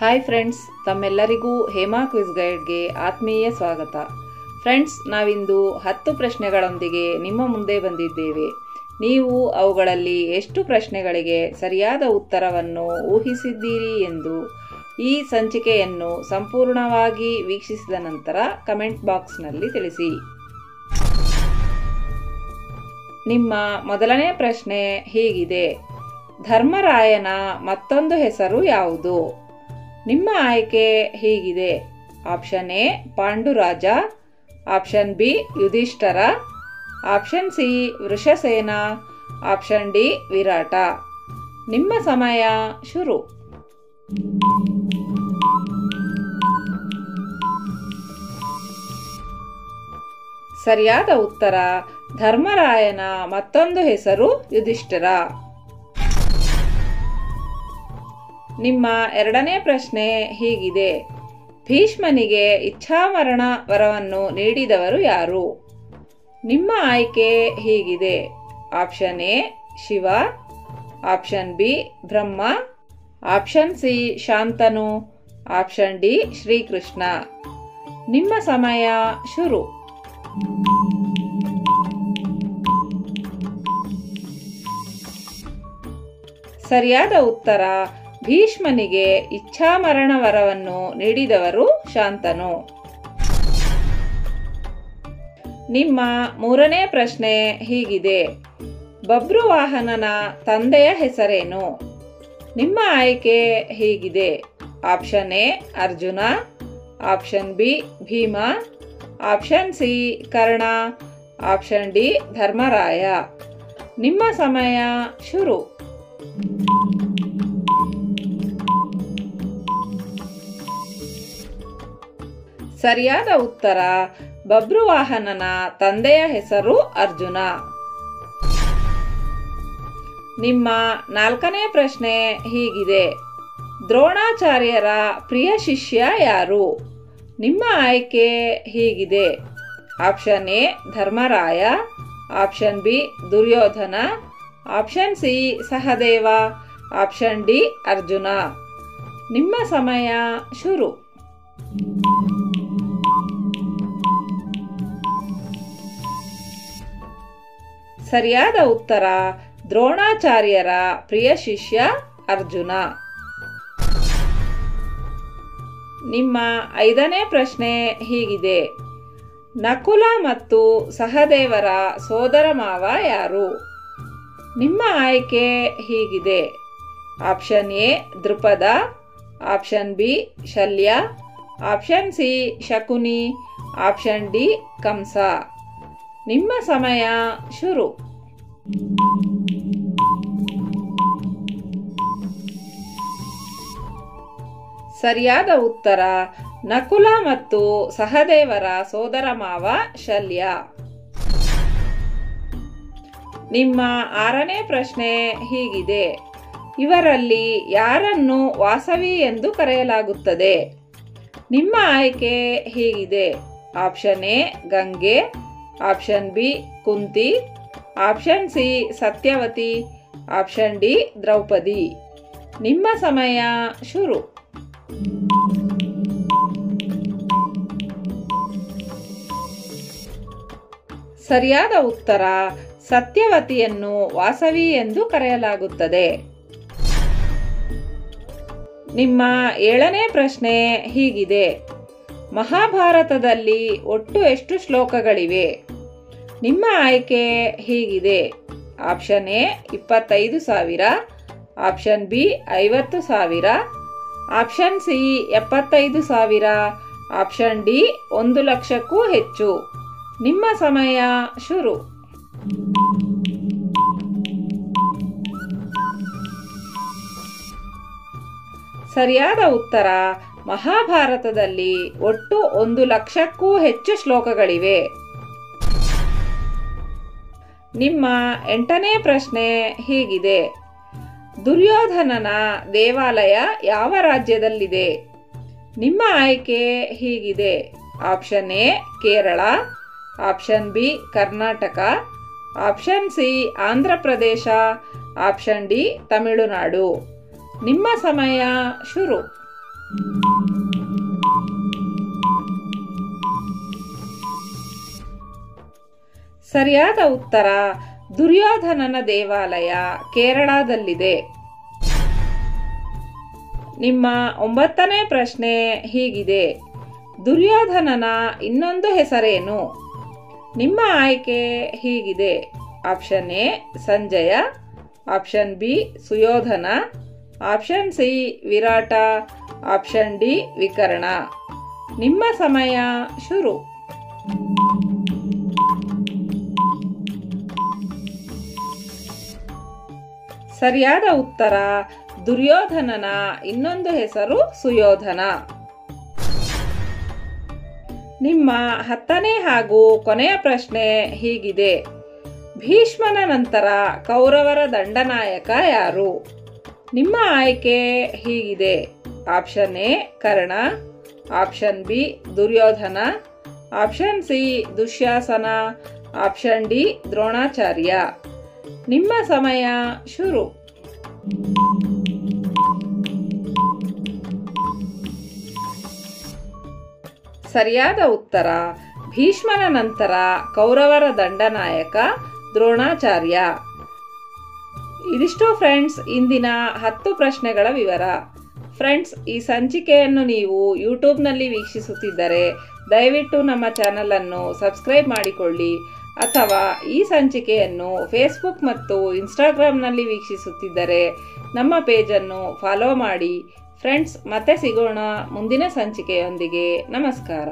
Hi friends, ತಮ್ಮೆಲ್ಲರಿಗೂ Hema quiz ಗೈಡ್ಗೆ ಆತ್ಮೀಯ ಸ್ವಾಗತ. ಫ್ರೆಂಡ್ಸ್, ನಾವಿಂದು 10 ಪ್ರಶ್ನೆಗಳೊಂದಿಗೆ ನಿಮ್ಮ ಮುಂದೆ ಬಂದಿದ್ದೇವೆ. ನೀವು ಅವುಗಳಲ್ಲಿ ಎಷ್ಟು ಪ್ರಶ್ನೆಗಳಿಗೆ ಸರಿಯಾದ ಉತ್ತರವನ್ನು ಊಹಿಸಿದ್ದೀರಿ ಎಂದು ಈ ಸಂಚಿಕೆಯನ್ನು ಸಂಪೂರ್ಣವಾಗಿ ವೀಕ್ಷಿಸಿದ ನಂತರ ಕಮೆಂಟ್ ಬಾಕ್ಸ್ನಲ್ಲಿ ತಿಳಿಸಿ. ನಿಮ್ಮ ಮೊದಲನೇ ಪ್ರಶ್ನೆ ಹೀಗಿದೆ: ಧರ್ಮರಾಯನ ಮತ್ತೊಂದು ಹೆಸರು ಯಾವುದು? ನಿಮ್ಮ ಆಯ್ಕೆ ಹೀಗಿದೆ: option A Panduraja, option B Yudhishthira, option C Vrishasena, option D Virata. ನಿಮ್ಮ ಸಮಯ ಶುರು. ಸರಿಯಾದ ಉತ್ತರ ಧರ್ಮರಾಯನ ಮತ್ತೊಂದು ಹೆಸರು ಯುಧಿಷ್ಠಿರ. ನಿಮ್ಮ ಎರಡನೇ ಪ್ರಶ್ನೆ ಹೀಗಿದೆ: ಭೀಷ್ಮನಿಗೆ ಇಚ್ಛಾಮರಣ ವರವನ್ನು ನೀಡಿದವರು ಯಾರು? ನಿಮ್ಮ ಆಯ್ಕೆ ಹೀಗಿದೆ: option A Shiva, option B Brahma, option C Shantanu, option D Shri Krishna. ನಿಮ್ಮ ಸಮಯ ಶುರು. ಸರಿಯಾದ ಉತ್ತರ ಭೀಷ್ಮನಿಗೆ ಇಚ್ಛಾಮರಣ ವರವನ್ನು ನೀಡಿದವರು ಶಾಂತನು. ನಿಮ್ಮ ಮೂರನೇ ಪ್ರಶ್ನೆ ಹೀಗಿದೆ: ಬಭ್ರುವಾಹನನ ತಂದೆಯ ಹೆಸರೇನು? ನಿಮ್ಮ ಆಯ್ಕೆ ಹೀಗಿದೆ: option A Arjuna, option B Bhima, option C Karna, option D Dharmaraya. ನಿಮ್ಮ ಸಮಯ ಶುರು. ಸರಿಯಾದ ಉತ್ತರ ಬಭ್ರುವಾಹನನ ತಂದೆಯ ಹೆಸರು ಅರ್ಜುನ. ನಿಮ್ಮ ನಾಲ್ಕನೇ ಪ್ರಶ್ನೆ ಹೀಗಿದೆ: ದ್ರೋಣಾಚಾರ್ಯರ ಪ್ರಿಯ ಶಿಷ್ಯ ಯಾರು? ನಿಮ್ಮ ಆಯ್ಕೆ ಹೀಗಿದೆ: option A Dharmaraya, option B Duryodhana, option C Sahadeva, option D Arjuna. ನಿಮ್ಮ ಸಮಯ ಶುರು. ಸರಿಯಾದ ಉತ್ತರ ದ್ರೋಣಾಚಾರ್ಯರ ಪ್ರಿಯ ಶಿಷ್ಯ ಅರ್ಜುನ. ನಿಮ್ಮ ಐದನೇ ಪ್ರಶ್ನೆ ಹೀಗಿದೆ: ನಕುಲ ಮತ್ತು ಸಹದೇವರ ಸೋದರ ಮಾವ ಯಾರು? ನಿಮ್ಮ ಆಯ್ಕೆ ಹೀಗಿದೆ: option A Drupada, option B Shalya, option C Shakuni, option D Kamsa. ನಿಮ್ಮ ಸಮಯ ಶುರು. ಸರಿಯಾದ ಉತ್ತರ ನಕುಲ ಮತ್ತು ಸಹದೇವರ ಸೋದರ ಮಾವ ಶಲ್ಯ. ನಿಮ್ಮ ಆರನೇ ಪ್ರಶ್ನೆ ಹೀಗಿದೆ: ಇವರಲ್ಲಿ ಯಾರನ್ನು ವಾಸವಿ ಎಂದು ಕರೆಯಲಾಗುತ್ತದೆ? ನಿಮ್ಮ ಆಯ್ಕೆ ಹೀಗಿದೆ: option A Ganga, option B Kunti, option C Satyavati, option D Draupadi. ನಿಮ್ಮ ಸಮಯ ಶುರು. ಸರಿಯಾದ ಉತ್ತರ ಸತ್ಯವತಿಯನ್ನು ವಾಸವಿ ಎಂದು ಕರೆಯಲಾಗುತ್ತದೆ. ನಿಮ್ಮ ಏಳನೇ ಪ್ರಶ್ನೆ ಹೀಗಿದೆ: ಮಹಾಭಾರತದಲ್ಲಿ ಒಟ್ಟು ಎಷ್ಟು ಶ್ಲೋಕಗಳಿವೆ? ನಿಮ್ಮ ಆಯ್ಕೆ ಹೀಗಿದೆ: option A 25,000, option B 50,000, option C 75,000, option D 1,00,000ಕ್ಕೂ ಹೆಚ್ಚು. ನಿಮ್ಮ ಸಮಯ ಶುರು. ಸರಿಯಾದ ಉತ್ತರ ಮಹಾಭಾರತದಲ್ಲಿ ಒಟ್ಟು 1,00,000ಕ್ಕೂ ಹೆಚ್ಚು ಶ್ಲೋಕಗಳಿವೆ. ನಿಮ್ಮ ಎಂಟನೇ ಪ್ರಶ್ನೆ ಹೀಗಿದೆ: ದುರ್ಯೋಧನನ ದೇವಾಲಯ ಯಾವ ರಾಜ್ಯದಲ್ಲಿದೆ? ನಿಮ್ಮ ಆಯ್ಕೆ ಹೀಗಿದೆ: option A Kerala, option B Karnataka, option C Andhra Pradesh, option D Tamil Nadu. ನಿಮ್ಮ ಸಮಯ ಶುರು. ಸರಿಯಾದ ಉತ್ತರ ದುರ್ಯೋಧನನ ದೇವಾಲಯ ಕೇರಳದಲ್ಲಿದೆ. ನಿಮ್ಮ 9ನೇ ಪ್ರಶ್ನೆ ಹೀಗಿದೆ: ದುರ್ಯೋಧನನ ಇನ್ನೊಂದು ಹೆಸರೇನು? ನಿಮ್ಮ ಆಯ್ಕೆ ಹೀಗಿದೆ: option A Sanjaya, option B Suyodhana, option C Virata, option D Vikarna. ನಿಮ್ಮ ಸಮಯ ಶುರು. ಸರಿಯಾದ ಉತ್ತರ ದುರ್ಯೋಧನನ ಇನ್ನೊಂದು ಹೆಸರು ಸುಯೋಧನ. ನಿಮ್ಮ 10ನೇ ಹಾಗೂ ಕೊನೆಯ ಪ್ರಶ್ನೆ ಹೀಗಿದೆ: ಭೀಷ್ಮನ ನಂತರ ಕೌರವರ ದಂಡನಾಯಕ ಯಾರು? ನಿಮ್ಮ ಆಯ್ಕೆ ಹೀಗಿದೆ: option A Karna, option B Duryodhana, option C Dushasana, option D Dronacharya. ನಿಮ್ಮ ಸಮಯ ಶುರು. ಸರಿಯಾದ ಉತ್ತರ ಭೀಷ್ಮನ ನಂತರ ಕೌರವರ ದಂಡನಾಯಕ ದ್ರೋಣಾಚಾರ್ಯ. ಇದಿಷ್ಟು ಫ್ರೆಂಡ್ಸ್ ಇಂದಿನ 10 ಪ್ರಶ್ನೆಗಳ ವಿವರ. ಫ್ರೆಂಡ್ಸ್, ಈ ಸಂಚಿಕೆಯನ್ನು ನೀವು ಯೂಟ್ಯೂಬ್ನಲ್ಲಿ ವೀಕ್ಷಿಸುತ್ತಿದ್ದರೆ ದಯವಿಟ್ಟು ನಮ್ಮ ಚಾನಲ್ ಅನ್ನು ಸಬ್ಸ್ಕ್ರೈಬ್ ಮಾಡಿಕೊಳ್ಳಿ, ಅಥವಾ ಈ ಸಂಚಿಕೆಯನ್ನು ಫೇಸ್ಬುಕ್ ಮತ್ತು ಇನ್ಸ್ಟಾಗ್ರಾಮ್ನಲ್ಲಿ ವೀಕ್ಷಿಸುತ್ತಿದ್ದರೆ ನಮ್ಮ ಪೇಜನ್ನು ಫಾಲೋ ಮಾಡಿ. ಫ್ರೆಂಡ್ಸ್, ಮತ್ತೆ ಸಿಗೋಣ ಮುಂದಿನ ಸಂಚಿಕೆಯೊಂದಿಗೆ. ನಮಸ್ಕಾರ.